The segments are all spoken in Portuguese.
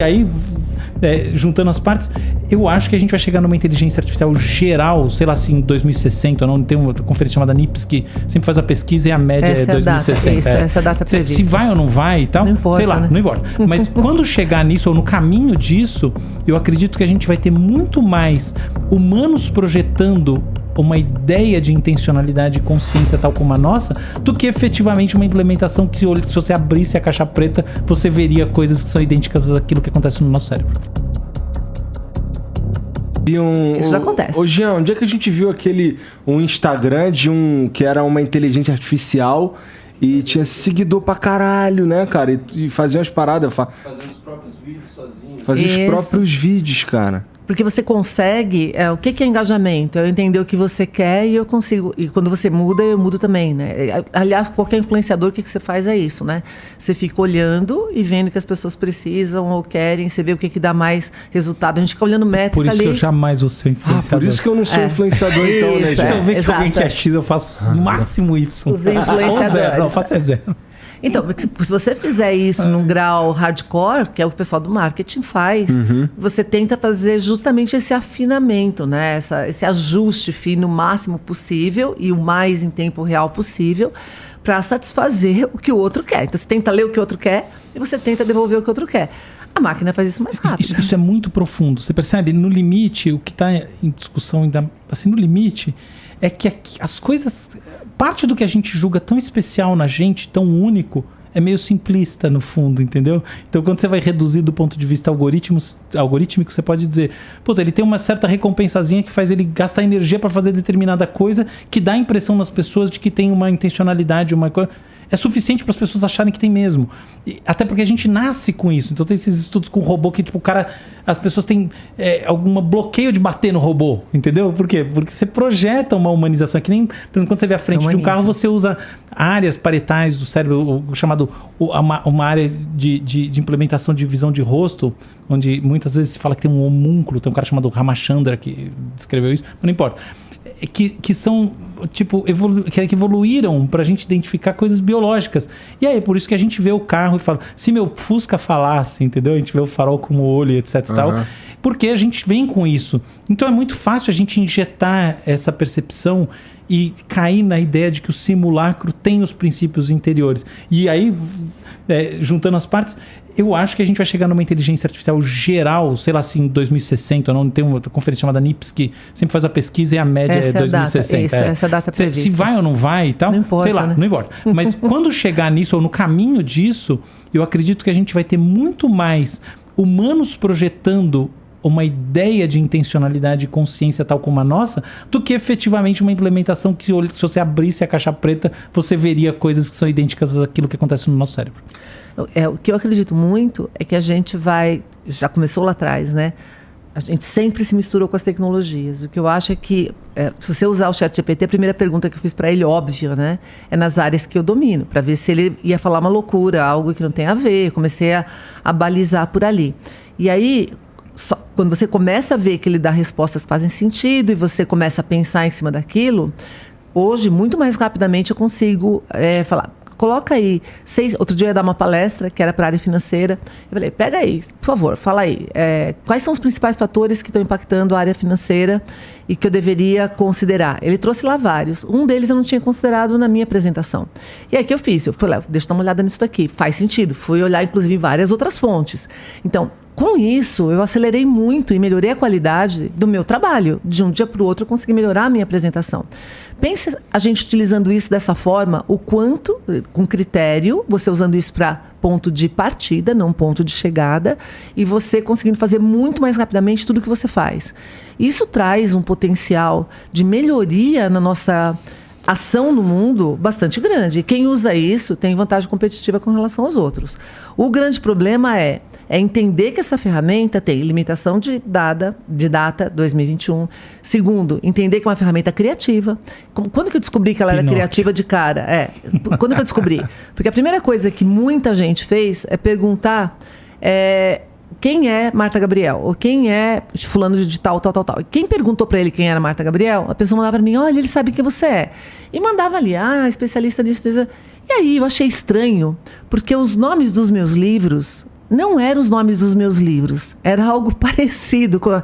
E aí, juntando as partes, eu acho que a gente vai chegar numa inteligência artificial geral, sei lá, assim, 2060, não tem uma conferência chamada NIPS que sempre faz a pesquisa e a média essa é 2060. Data, essa data prevista. Se vai ou não vai e tal, não importa, sei lá, né? não importa. Mas quando chegar nisso, ou no caminho disso, eu acredito que a gente vai ter muito mais humanos projetando uma ideia de intencionalidade e consciência tal como a nossa, do que efetivamente uma implementação que, se você abrisse a caixa preta, você veria coisas que são idênticas àquilo que acontece no nosso cérebro. Isso já acontece. Ô Jean, onde é que a gente viu um Instagram de que era uma inteligência artificial e tinha seguidor pra caralho, né, cara? E fazia umas paradas. Fazendo os próprios vídeos sozinho. Fazia os próprios vídeos, cara. Porque você consegue... o que é engajamento? Eu entender o que você quer e eu consigo... E quando você muda, eu mudo também, né? Aliás, qualquer influenciador, o que você faz é isso, né? Você fica olhando e vendo o que as pessoas precisam ou querem. Você vê o que dá mais resultado. A gente fica olhando métrica Por isso ali. Que eu jamais vou ser influenciador. Por isso que eu não sou influenciador, então, né, Isso, Se eu ver que exato. alguém quer X, eu faço máximo Y. Os influenciadores. Zero, não, faço zero. Então, se você fizer isso num grau hardcore, que é o que o pessoal do marketing faz, você tenta fazer justamente esse afinamento, né? Esse ajuste fino o máximo possível e o mais em tempo real possível para satisfazer o que o outro quer. Então, você tenta ler o que o outro quer e você tenta devolver o que o outro quer. A máquina faz isso mais rápido. Isso é muito profundo. Você percebe? No limite, o que está em discussão ainda... Assim, no limite, é que as coisas... Parte do que a gente julga tão especial na gente, tão único, é meio simplista no fundo, entendeu? Então, quando você vai reduzir do ponto de vista algorítmico, você pode dizer, pô, ele tem uma certa recompensazinha que faz ele gastar energia para fazer determinada coisa, que dá a impressão nas pessoas de que tem uma intencionalidade, uma coisa... É suficiente para as pessoas acharem que tem mesmo. Até porque a gente nasce com isso. Então tem esses estudos com robô que, tipo, o cara... As pessoas têm algum bloqueio de bater no robô, entendeu? Por quê? Porque você projeta uma humanização. É que nem, por exemplo, quando você vê a frente de um carro, você usa áreas parietais do cérebro, chamado uma área de implementação de visão de rosto, onde muitas vezes se fala que tem um homúnculo, tem um cara chamado Ramachandra que descreveu isso, mas não importa. Que são, tipo, que evoluíram pra gente identificar coisas biológicas. E aí, por isso que a gente vê o carro e fala, se meu Fusca falasse, entendeu? A gente vê o farol como olho, etc e tal. Porque a gente vem com isso. Então é muito fácil a gente injetar essa percepção e cair na ideia de que o simulacro tem os princípios interiores. E aí, juntando as partes... Eu acho que a gente vai chegar numa inteligência artificial geral, sei lá, assim, 2060, não tem uma conferência chamada NIPS que sempre faz a pesquisa e a média é 2060. Essa data prevista. Se vai ou não vai e tal, não importa, sei lá, né? não importa. Mas quando chegar nisso, ou no caminho disso, eu acredito que a gente vai ter muito mais humanos projetando uma ideia de intencionalidade e consciência tal como a nossa, do que efetivamente uma implementação que, se você abrisse a caixa preta, você veria coisas que são idênticas àquilo que acontece no nosso cérebro. O que eu acredito muito é que a gente vai... Já começou lá atrás, né? A gente sempre se misturou com as tecnologias. O que eu acho é que, se você usar o ChatGPT, a primeira pergunta que eu fiz para ele, óbvia, né? É nas áreas que eu domino, para ver se ele ia falar uma loucura, algo que não tem a ver. Comecei a balizar por ali. E aí, quando você começa a ver que ele dá respostas que fazem sentido e você começa a pensar em cima daquilo, hoje, muito mais rapidamente, eu consigo falar... Coloca aí, outro dia eu ia dar uma palestra que era para a área financeira. Eu falei, pega aí, por favor, fala aí. Quais são os principais fatores que estão impactando a área financeira e que eu deveria considerar? Ele trouxe lá vários. Um deles eu não tinha considerado na minha apresentação. E aí o que eu fiz? Eu fui lá, deixa eu dar uma olhada nisso daqui. Faz sentido. Fui olhar, inclusive, várias outras fontes. Então, com isso, eu acelerei muito e melhorei a qualidade do meu trabalho. De um dia para o outro, eu consegui melhorar a minha apresentação. Pense a gente utilizando isso dessa forma, o quanto, com critério, você usando isso para ponto de partida, não ponto de chegada, e você conseguindo fazer muito mais rapidamente tudo que você faz. Isso traz um potencial de melhoria na nossa ação no mundo bastante grande. E quem usa isso tem vantagem competitiva com relação aos outros. O grande problema é entender que essa ferramenta tem limitação de data 2021. Segundo, entender que é uma ferramenta criativa. Quando que eu descobri que ela era criativa de cara? Quando que eu descobri? Porque a primeira coisa que muita gente fez é perguntar quem é Marta Gabriel? Ou quem é fulano de tal. E quem perguntou para ele quem era Marta Gabriel, a pessoa mandava para mim, olha, ele sabe quem você é. E mandava ali, especialista nisso. E aí eu achei estranho, porque os nomes dos meus livros não eram os nomes dos meus livros. Era algo parecido. Eu falei,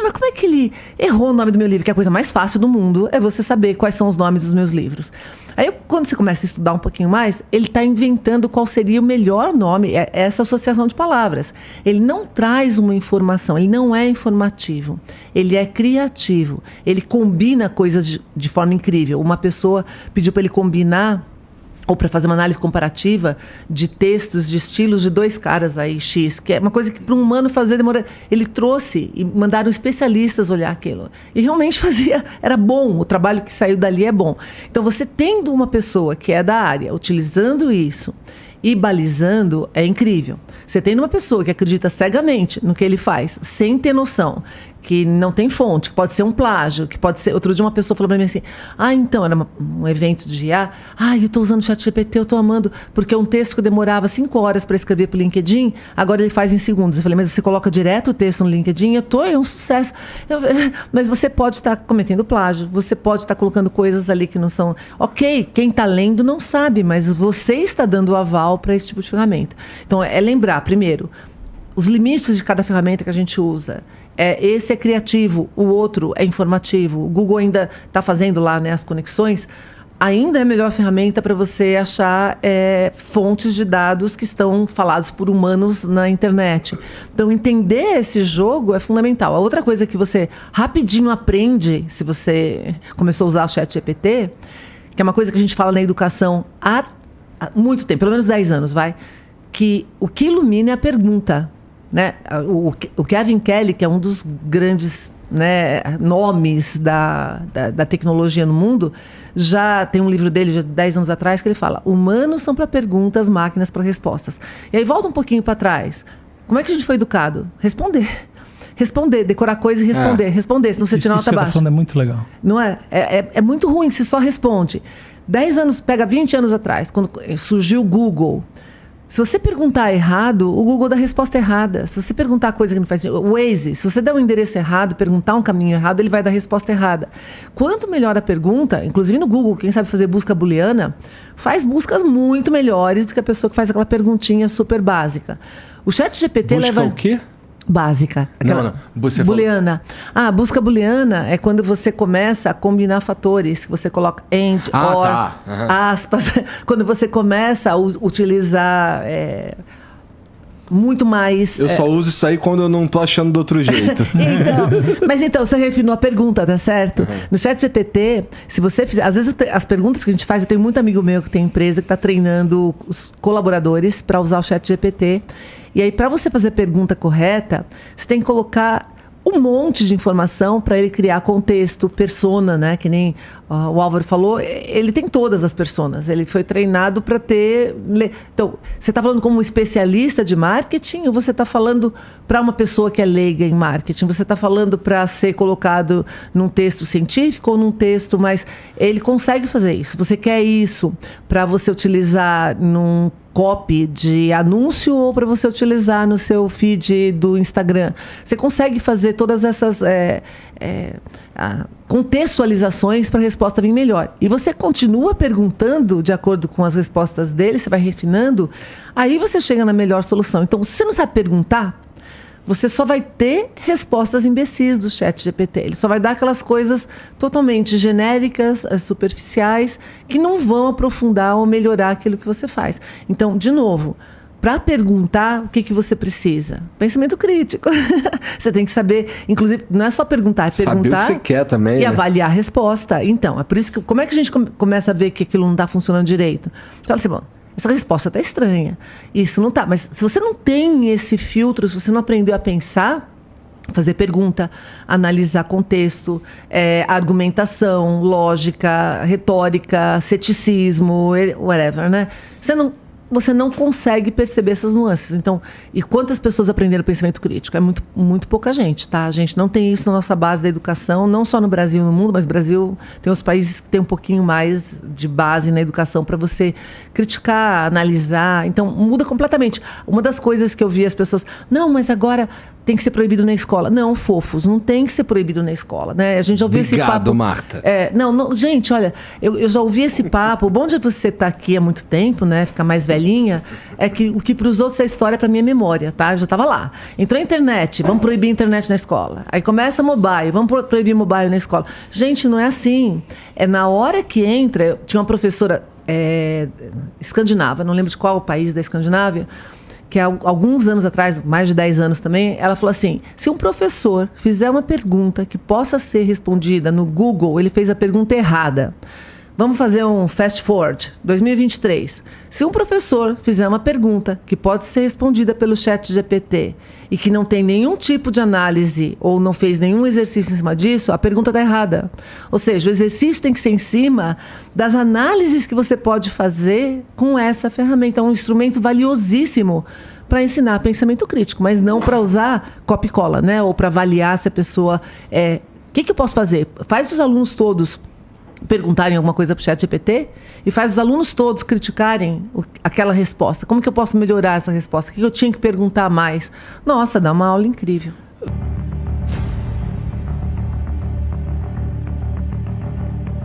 mas como é que ele errou o nome do meu livro? Que é a coisa mais fácil do mundo é você saber quais são os nomes dos meus livros. Aí, quando você começa a estudar um pouquinho mais, ele está inventando qual seria o melhor nome, essa associação de palavras. Ele não traz uma informação, ele não é informativo, ele é criativo, ele combina coisas de forma incrível. Uma pessoa pediu para ele combinar, ou para fazer uma análise comparativa de textos, de estilos de 2 caras aí, X, que é uma coisa que para um humano fazer demora. Ele trouxe e mandaram especialistas olhar aquilo. E realmente era bom, o trabalho que saiu dali é bom. Então, você tendo uma pessoa que é da área, utilizando isso e balizando, é incrível. Você tendo uma pessoa que acredita cegamente no que ele faz, sem ter noção, que não tem fonte, que pode ser um plágio, que pode ser... Outro dia uma pessoa falou para mim assim, então, era um evento de IA, eu estou usando o ChatGPT, eu estou amando, porque é um texto que demorava 5 horas para escrever para o LinkedIn, agora ele faz em segundos. Eu falei, mas você coloca direto o texto no LinkedIn? É um sucesso. Mas você pode estar cometendo plágio, você pode estar colocando coisas ali que não são... Ok, quem está lendo não sabe, mas você está dando aval para esse tipo de ferramenta. Então, é lembrar, primeiro, os limites de cada ferramenta que a gente usa. Esse é criativo, o outro é informativo. O Google ainda está fazendo lá, né, as conexões. Ainda é a melhor ferramenta para você achar fontes de dados que estão falados por humanos na internet. Então, entender esse jogo é fundamental. A outra coisa que você rapidinho aprende, se você começou a usar o ChatGPT, que é uma coisa que a gente fala na educação há muito tempo, pelo menos 10 anos, que o que ilumina é a pergunta. Né? O Kevin Kelly, que é um dos grandes, né, nomes da tecnologia no mundo, já tem um livro dele de 10 anos atrás que ele fala: humanos são para perguntas, máquinas para respostas. E aí volta um pouquinho para trás. Como é que a gente foi educado? Responder, decorar coisa e responder, senão você tira nota baixa. Isso é muito legal. Não é? É muito ruim, você só responde. 10 anos, pega 20 anos atrás, quando surgiu o Google. Se você perguntar errado, o Google dá a resposta errada. Se você perguntar coisa que não faz sentido, o Waze, se você der um endereço errado, perguntar um caminho errado, ele vai dar a resposta errada. Quanto melhor a pergunta, inclusive no Google, quem sabe fazer busca booleana, faz buscas muito melhores do que a pessoa que faz aquela perguntinha super básica. O ChatGPT leva... o quê? Básica. Não. Você booleana. Busca booleana é quando você começa a combinar fatores. Você coloca and, or, aspas. Quando você começa a utilizar muito mais... Eu só uso isso aí quando eu não tô achando do outro jeito. Então, você refinou a pergunta, tá certo? No ChatGPT, se você fizer... Às vezes, as perguntas que a gente faz... Eu tenho muito amigo meu que tem empresa que está treinando os colaboradores para usar o ChatGPT. E aí, para você fazer a pergunta correta, você tem que colocar um monte de informação para ele criar contexto, persona, né? Que nem o Álvaro falou, ele tem todas as personas. Ele foi treinado para ter... Então, você está falando como um especialista de marketing ou você está falando para uma pessoa que é leiga em marketing? Você está falando para ser colocado num texto científico ou num texto mais... Ele consegue fazer isso. Você quer isso para você utilizar num copy de anúncio ou para você utilizar no seu feed do Instagram. Você consegue fazer todas essas contextualizações para a resposta vir melhor. E você continua perguntando de acordo com as respostas dele, você vai refinando, aí você chega na melhor solução. Então, se você não sabe perguntar, você só vai ter respostas imbecis do ChatGPT. Ele só vai dar aquelas coisas totalmente genéricas, superficiais, que não vão aprofundar ou melhorar aquilo que você faz. Então, de novo, para perguntar, o que você precisa? Pensamento crítico. Você tem que saber, inclusive, não é só perguntar, é perguntar... Saber o que você quer também, e né? avaliar a resposta. Então, é por isso que... Como é que a gente começa a ver que aquilo não está funcionando direito? Fala assim, bom, essa resposta está estranha. Isso não está. Mas se você não tem esse filtro, se você não aprendeu a pensar, fazer pergunta, analisar contexto, argumentação, lógica, retórica, ceticismo, whatever, né? Você não consegue perceber essas nuances. Então, e quantas pessoas aprenderam pensamento crítico? É muito, muito pouca gente, tá? A gente não tem isso na nossa base da educação, não só no Brasil, no mundo, mas no Brasil tem outros países que tem um pouquinho mais de base na educação para você criticar, analisar. Então, muda completamente. Uma das coisas que eu vi as pessoas... Não, mas agora tem que ser proibido na escola. Não, fofos, não tem que ser proibido na escola, né? A gente já ouviu esse papo. Obrigado, Marta. Não, gente, olha, eu já ouvi esse papo. O bom de você estar aqui há muito tempo, né? Ficar mais velhinha, é que o que para os outros é história, para mim é memória, tá? Eu já estava lá. Entrou a internet, vamos proibir a internet na escola. Aí começa mobile, vamos proibir mobile na escola. Gente, não é assim. É na hora que entra. Tinha uma professora escandinava, não lembro de qual país da Escandinávia, que há alguns anos atrás, mais de 10 anos também, ela falou assim: se um professor fizer uma pergunta que possa ser respondida no Google, ele fez a pergunta errada. Vamos fazer um fast forward, 2023. Se um professor fizer uma pergunta que pode ser respondida pelo ChatGPT e que não tem nenhum tipo de análise ou não fez nenhum exercício em cima disso, a pergunta está errada. Ou seja, o exercício tem que ser em cima das análises que você pode fazer com essa ferramenta. É um instrumento valiosíssimo para ensinar pensamento crítico, mas não para usar copia e cola, né? Ou para avaliar se a pessoa... O que eu posso fazer? Faz os alunos todos perguntarem alguma coisa para o ChatGPT e faz os alunos todos criticarem aquela resposta. Como que eu posso melhorar essa resposta? O que eu tinha que perguntar mais? Nossa, dá uma aula incrível.